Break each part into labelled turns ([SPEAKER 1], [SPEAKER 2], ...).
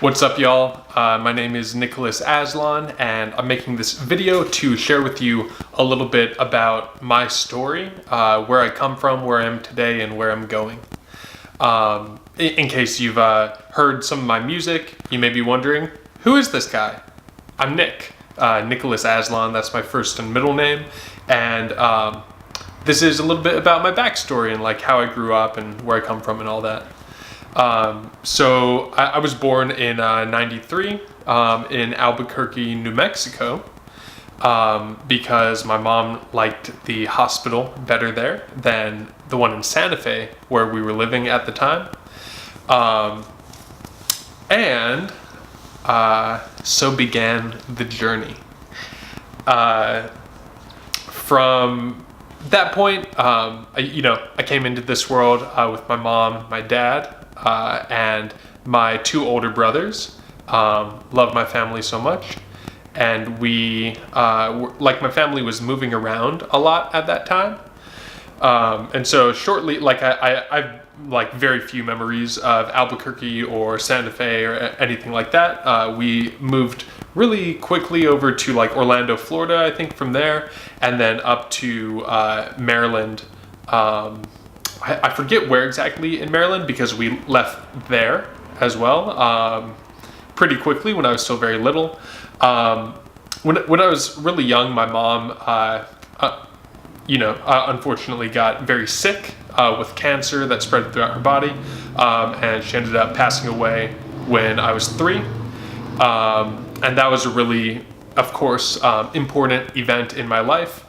[SPEAKER 1] What's up, y'all? My name is Nicolas Azlon, and I'm making this video to share with you a little bit about my story, where I come from, where I am today, and where I'm going. In case you've heard some of my music, you may be wondering, who is this guy? I'm Nick, Nicolas Azlon. That's my first and middle name, and this is a little bit about my backstory and like how I grew up and where I come from and all that. So I was born in 93 in Albuquerque, New Mexico, because my mom liked the hospital better there than the one in Santa Fe where we were living at the time. And so began the journey. From that point, I came into this world with my mom, my dad, and my two older brothers. Love my family so much, and we my family was moving around a lot at that time, and so shortly, I've very few memories of Albuquerque or Santa Fe or anything like that. We moved really quickly over to Orlando, Florida, I think, from there, and then up to Maryland. I forget where exactly in Maryland, because we left there as well pretty quickly when I was still very little. When I was really young, my mom, unfortunately got very sick with cancer that spread throughout her body, and she ended up passing away when I was 3. And that was a really, of course, important event in my life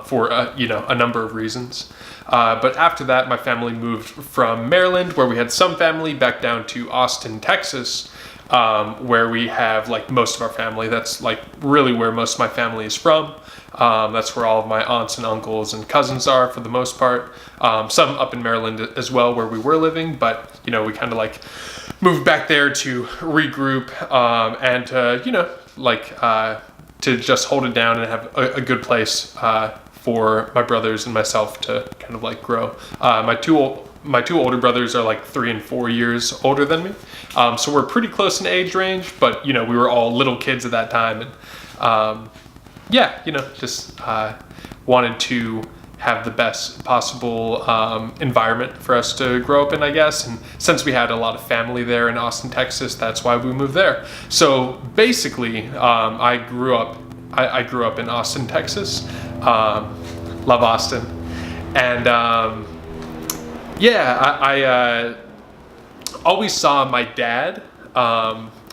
[SPEAKER 1] for a number of reasons. But after that, my family moved from Maryland, where we had some family, back down to Austin, Texas, where we have most of our family. That's really where most of my family is from. That's where all of my aunts and uncles and cousins are for the most part. Some up in Maryland as well, where we were living, but we kind of moved back there to regroup and to just hold it down and have a good place for my brothers and myself to kind of grow. My two older brothers are 3 and 4 years older than me, so we're pretty close in age range. But we were all little kids at that time, and just wanted to have the best possible environment for us to grow up in, I guess. And since we had a lot of family there in Austin, Texas, that's why we moved there. So basically, I grew up in Austin, Texas. Love Austin. And I always saw my dad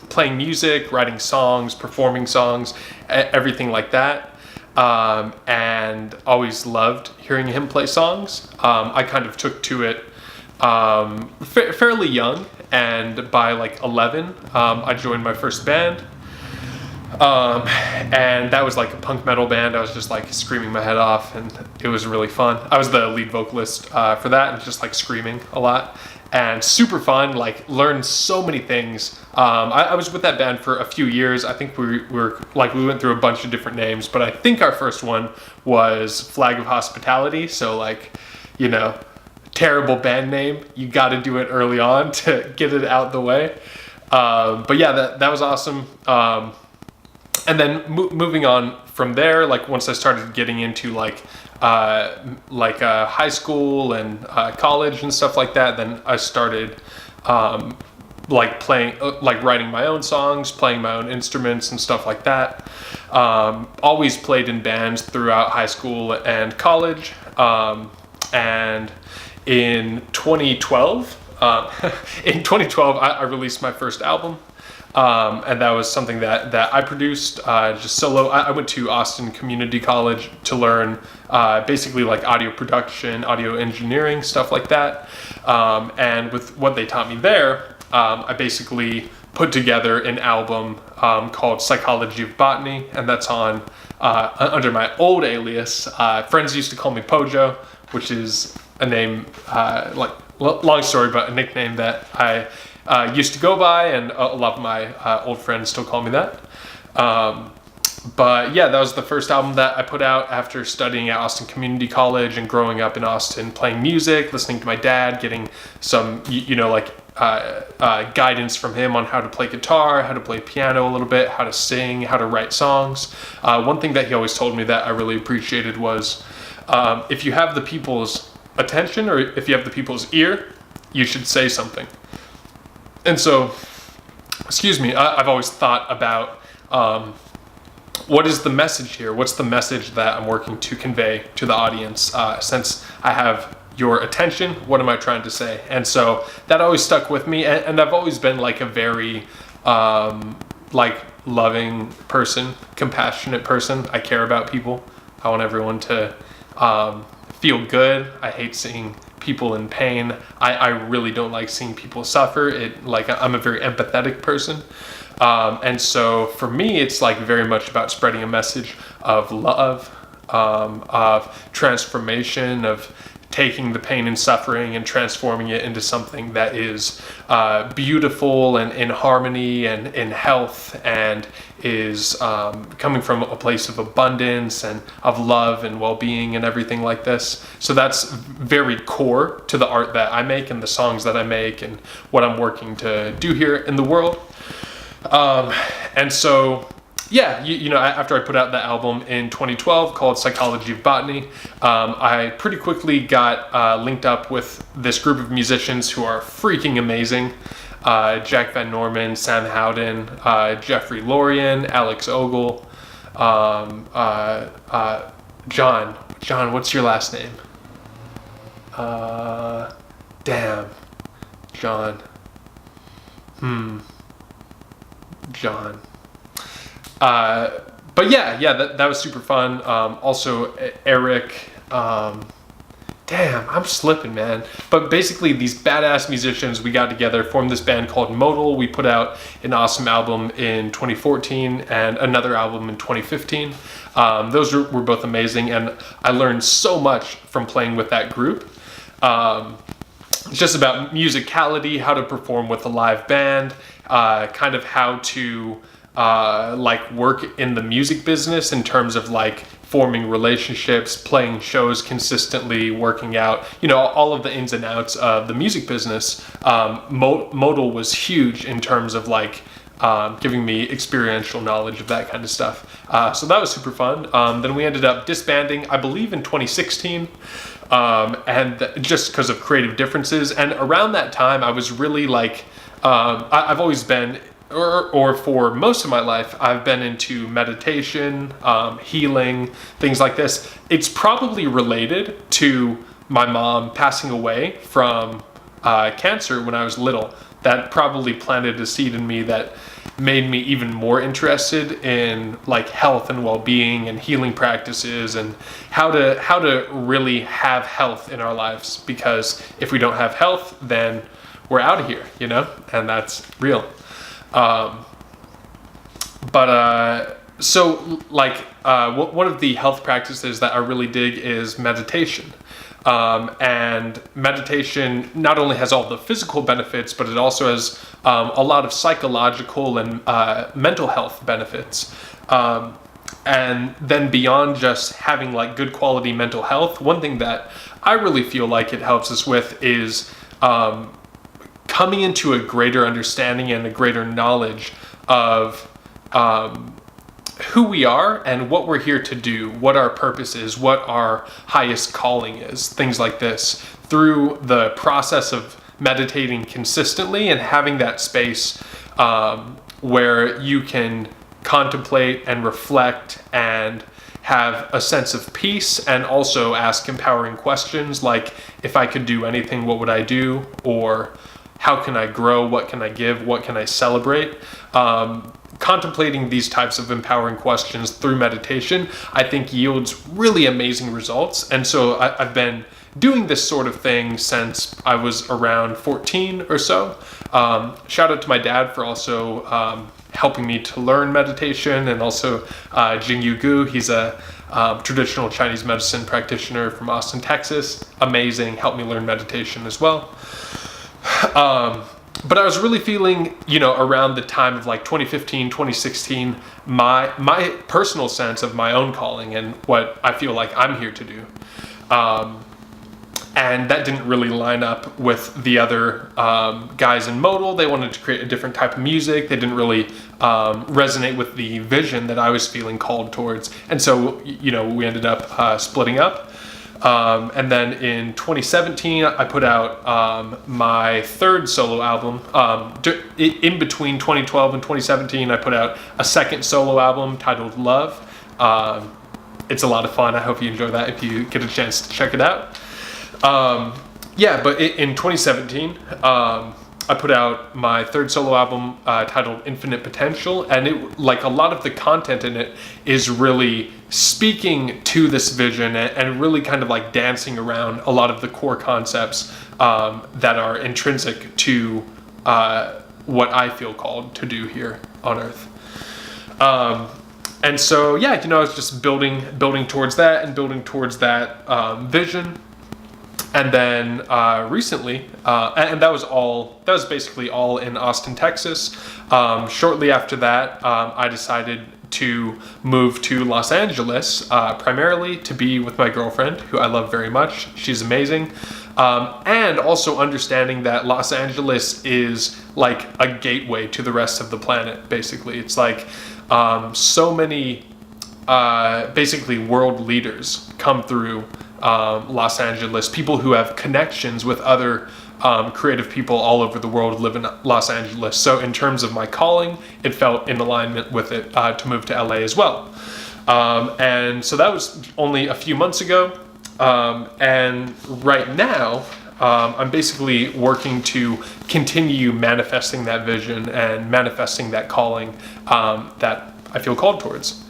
[SPEAKER 1] playing music, writing songs, performing songs, everything like that. And always loved hearing him play songs. I kind of took to it fairly young, and by 11, I joined my first band. And that was a punk metal band. I was just screaming my head off, and it was really fun. I was the lead vocalist for that, and just screaming a lot, and super fun. Learned so many things. I was with that band for a few years. I think we went through a bunch of different names, but I think our first one was Flag of Hospitality. So terrible band name. You got to do it early on to get it out the way. But yeah, that was awesome. And then moving on from there, once I started getting into high school and college and stuff like that, then I started playing, writing my own songs, playing my own instruments and stuff like that. Always played in bands throughout high school and college. And in 2012, I released my first album. And that was something that I produced just solo. I went to Austin Community College to learn basically audio production, audio engineering, stuff like that. And with what they taught me there, I basically put together an album called Psychology of Botany, and that's on under my old alias. Friends used to call me Pojo, which is a name, long story, but a nickname that I used to go by, and a lot of my old friends still call me that. But yeah, that was the first album that I put out after studying at Austin Community College and growing up in Austin, playing music, listening to my dad, getting some, guidance from him on how to play guitar, how to play piano a little bit, how to sing, how to write songs. One thing that he always told me that I really appreciated was, if you have the people's attention or if you have the people's ear, you should say something. And so, I've always thought about, what is the message here? What's the message that I'm working to convey to the audience? Since I have your attention, what am I trying to say? And so that always stuck with me. And I've always been like a very loving person, compassionate person. I care about people. I want everyone to feel good. I hate seeing people in pain. I really don't like seeing people suffer. I'm a very empathetic person. And so for me, it's like very much about spreading a message of love, of transformation, of taking the pain and suffering and transforming it into something that is beautiful and in harmony and in health, and is coming from a place of abundance and of love and well-being and everything like this. So that's very core to the art that I make and the songs that I make and what I'm working to do here in the world. And so, yeah, after I put out the album in 2012 called Psychology of Botany, I pretty quickly got linked up with this group of musicians who are freaking amazing. Jack Van Norman, Sam Howden, Jeffrey Lorian, Alex Ogle, John, what's your last name? John. But that was super fun. Also, Eric. I'm slipping, man. But basically, these badass musicians, we got together, formed this band called Modal. We put out an awesome album in 2014 and another album in 2015. Those were both amazing, and I learned so much from playing with that group. It's just about musicality, how to perform with a live band, kind of how to work in the music business in terms of forming relationships, playing shows consistently, working out, all of the ins and outs of the music business. Modal was huge in terms of giving me experiential knowledge of that kind of stuff. So that was super fun. Then we ended up disbanding, I believe, in 2016. And just because of creative differences. And around that time, I was really I've always been, or for most of my life, I've been into meditation, healing, things like this. It's probably related to my mom passing away from cancer when I was little. That probably planted a seed in me that made me even more interested in health and well-being and healing practices and how to really have health in our lives, because if we don't have health, then we're out of here, and that's real. One of the health practices that I really dig is meditation. And meditation not only has all the physical benefits, but it also has a lot of psychological and mental health benefits. And then beyond just having good quality mental health, one thing that I really feel like it helps us with is coming into a greater understanding and a greater knowledge of who we are and what we're here to do, what our purpose is, what our highest calling is, things like this, through the process of meditating consistently and having that space where you can contemplate and reflect and have a sense of peace, and also ask empowering questions like, if I could do anything, what would I do? Or how can I grow? What can I give? What can I celebrate? Contemplating these types of empowering questions through meditation, I think, yields really amazing results. And so I've been doing this sort of thing since I was around 14 or so. Shout out to my dad for also helping me to learn meditation, and also Jingyu Gu. He's a traditional Chinese medicine practitioner from Austin, Texas. Amazing, helped me learn meditation as well. but I was really feeling, around the time of like 2015, 2016, my personal sense of my own calling and what I feel like I'm here to do. And that didn't really line up with the other guys in Modal. They wanted to create a different type of music. They didn't really resonate with the vision that I was feeling called towards. And so, we ended up splitting up. And then in 2017, I put out my third solo album. In between 2012 and 2017, I put out a second solo album titled Love. It's a lot of fun. I hope you enjoy that if you get a chance to check it out. But in 2017, I put out my third solo album titled Infinite Potential, and a lot of the content in it is really speaking to this vision and really kind of like dancing around a lot of the core concepts that are intrinsic to what I feel called to do here on Earth. And so, I was just building towards that and building towards that vision. And then recently, and that was basically all in Austin, Texas. Shortly after that, I decided to move to Los Angeles, primarily to be with my girlfriend, who I love very much. She's amazing. And also understanding that Los Angeles is like a gateway to the rest of the planet, basically. It's like so many basically world leaders come through Los Angeles, people who have connections with other creative people all over the world live in Los Angeles. So in terms of my calling, it felt in alignment with it to move to LA as well. And so that was only a few months ago. And right now, I'm basically working to continue manifesting that vision and manifesting that calling that I feel called towards.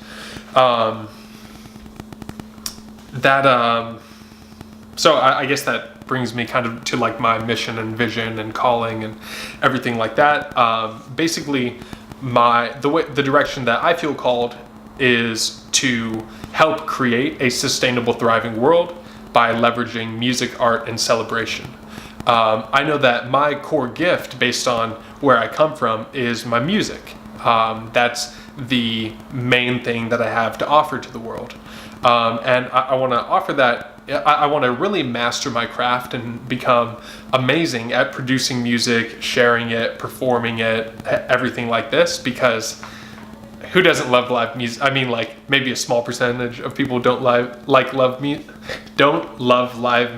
[SPEAKER 1] So I guess that brings me kind of to like my mission and vision and calling and everything like that. Basically, the direction that I feel called is to help create a sustainable, thriving world by leveraging music, art, and celebration. I know that my core gift, based on where I come from, is my music. That's the main thing that I have to offer to the world. And I want to offer that. I want to really master my craft and become amazing at producing music, sharing it, performing it, everything like this, because who doesn't love live music? I mean, like maybe a small percentage of people don't love live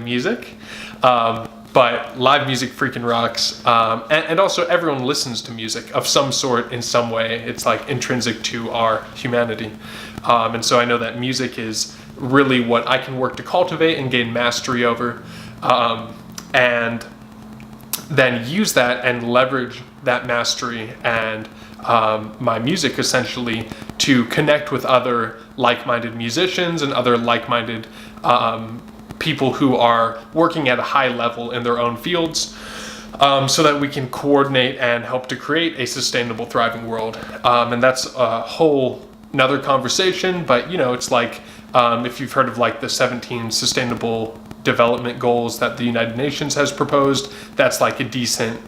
[SPEAKER 1] music. But live music freaking rocks. And also everyone listens to music of some sort in some way. It's like intrinsic to our humanity. And so I know that music is really what I can work to cultivate and gain mastery over. And then use that and leverage that mastery and my music essentially to connect with other like-minded musicians and other like-minded people who are working at a high level in their own fields, so that we can coordinate and help to create a sustainable, thriving world. And that's a whole another conversation, but it's like if you've heard of like the 17 sustainable development goals that the United Nations has proposed, that's like a decent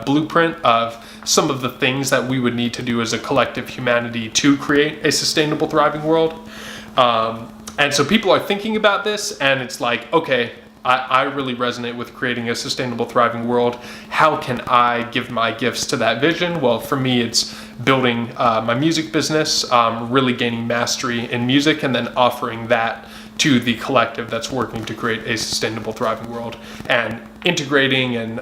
[SPEAKER 1] blueprint of some of the things that we would need to do as a collective humanity to create a sustainable, thriving world. And so people are thinking about this, and it's like, okay, I really resonate with creating a sustainable, thriving world. How can I give my gifts to that vision? Well, for me, it's building my music business, really gaining mastery in music, and then offering that to the collective that's working to create a sustainable, thriving world, and integrating and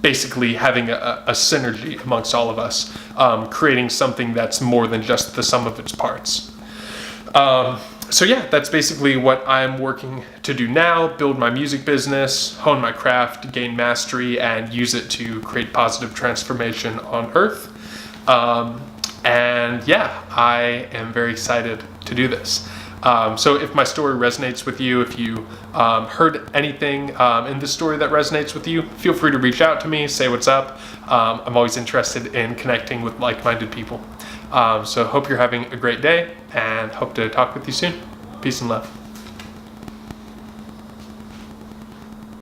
[SPEAKER 1] basically having a synergy amongst all of us, creating something that's more than just the sum of its parts. So yeah, that's basically what I'm working to do now: build my music business, hone my craft, gain mastery, and use it to create positive transformation on Earth. And yeah, I am very excited to do this. So if my story resonates with you, if you heard anything in this story that resonates with you, feel free to reach out to me, say what's up. I'm always interested in connecting with like-minded people. So hope you're having a great day, and hope to talk with you soon. Peace and love.